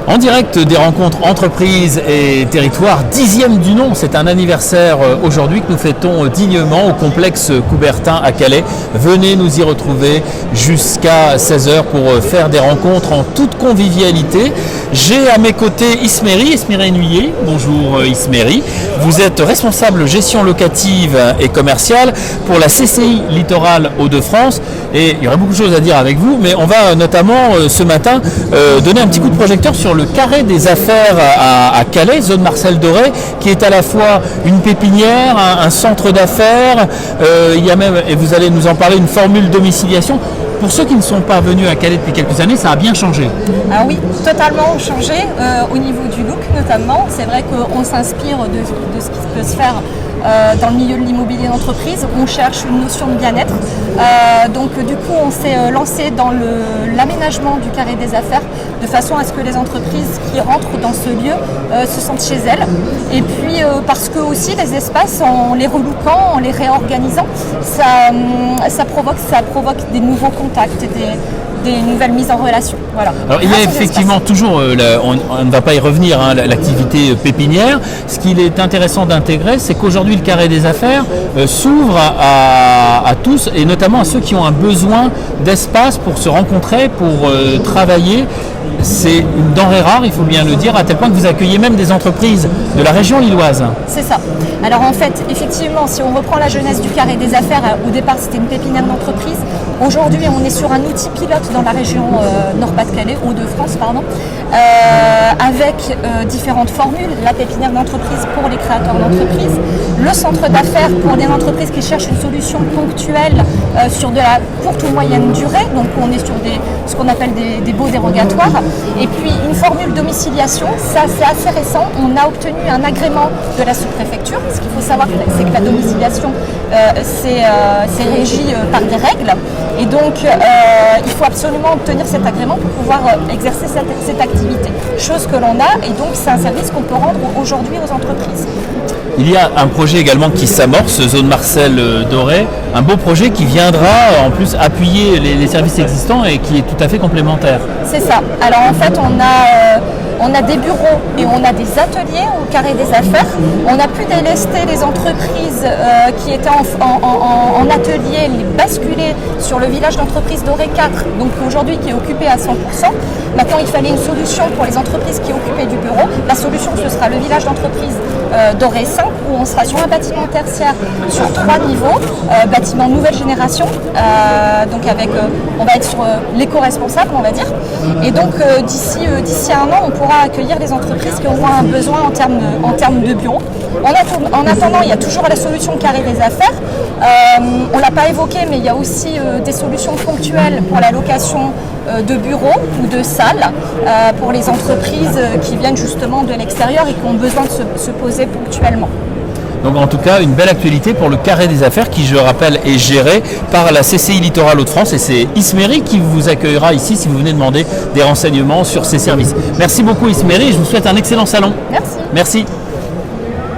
En direct des rencontres entreprises et territoires, 10e du nom, c'est un anniversaire aujourd'hui que nous fêtons dignement au complexe Coubertin à Calais. Venez nous y retrouver jusqu'à 16h pour faire des rencontres en toute convivialité. J'ai à mes côtés Isméry Nuyer. Bonjour Isméry. Vous êtes responsable gestion locative et commerciale pour la CCI Littoral Hauts-de-France. Et il y aurait beaucoup de choses à dire avec vous, mais on va notamment ce matin donner un petit coup de projecteur sur le carré des affaires à Calais, zone Marcel Doré, qui est à la fois une pépinière, un centre d'affaires, il y a même, et vous allez nous en parler, une formule domiciliation. Pour ceux qui ne sont pas venus à Calais depuis quelques années, ça a bien changé. Ah oui, totalement changé, au niveau du look notamment. C'est vrai qu'on s'inspire de ce qui peut se faire dans le milieu de l'immobilier d'entreprise. On cherche une notion de bien-être. Donc du coup, on s'est lancé dans l'aménagement du carré des affaires de façon à ce que les entreprises qui rentrent dans ce lieu se sentent chez elles. Et puis parce que aussi les espaces, en les relookant, en les réorganisant, ça provoque des nouveaux contacts, des nouvelles mises en relation. Voilà. Alors, il y a effectivement toujours, on ne va pas y revenir, hein, l'activité pépinière. Ce qu'il est intéressant d'intégrer, c'est qu'aujourd'hui le carré des affaires s'ouvre à tous, et notamment à ceux qui ont un besoin d'espace pour se rencontrer, pour travailler. C'est une denrée rare, il faut bien le dire, à tel point que vous accueillez même des entreprises de la région lilloise. C'est ça. Alors en fait, effectivement, si on reprend la genèse du carré des affaires, au départ c'était une pépinière d'entreprise. Aujourd'hui, on est sur un outil pilote dans la région Nord-Pas-de-Calais, Hauts-de-France, pardon, avec différentes formules. La pépinière d'entreprise pour les créateurs d'entreprise, le centre d'affaires pour des entreprises qui cherchent une solution ponctuelle sur de la courte ou moyenne durée. Donc on est sur ce qu'on appelle des baux dérogatoires. Et puis une formule domiciliation, ça c'est assez récent. On a obtenu un agrément de la sous-préfecture. Ce qu'il faut savoir, c'est que la domiciliation, c'est régi par des règles. Et donc, il faut absolument obtenir cet agrément pour pouvoir exercer cette activité. Chose que l'on a, et donc c'est un service qu'on peut rendre aujourd'hui aux entreprises. Il y a un projet également qui s'amorce, zone Marcel Doré, un beau projet qui viendra en plus appuyer les services existants et qui est tout à fait complémentaire. C'est ça. Alors en fait, on a des bureaux et on a des ateliers au carré des affaires. On a pu délester les entreprises qui étaient en atelier, les basculer sur le village d'entreprise Doré 4, donc aujourd'hui qui est occupé à 100%. Maintenant, il fallait une solution pour les entreprises qui occupaient du bureau. La solution, ce sera le village d'entreprise Doré 5, où on sera sur un bâtiment tertiaire sur 3 niveaux, bâtiment nouvelle génération, donc avec, on va être sur l'éco-responsable, on va dire. Et donc d'ici un an, on pourra accueillir les entreprises qui auront un besoin en termes de bureaux. En attendant, il y a toujours la solution carré des affaires. On ne l'a pas évoqué, mais il y a aussi des solutions ponctuelles pour la location de bureaux ou de salles pour les entreprises qui viennent justement de l'extérieur et qui ont besoin de se poser ponctuellement. Donc en tout cas, une belle actualité pour le carré des affaires qui, je rappelle, est géré par la CCI Littoral Hauts-de-France, et c'est Isméry qui vous accueillera ici si vous venez demander des renseignements sur ces services. Merci beaucoup Isméry, je vous souhaite un excellent salon. Merci. Merci.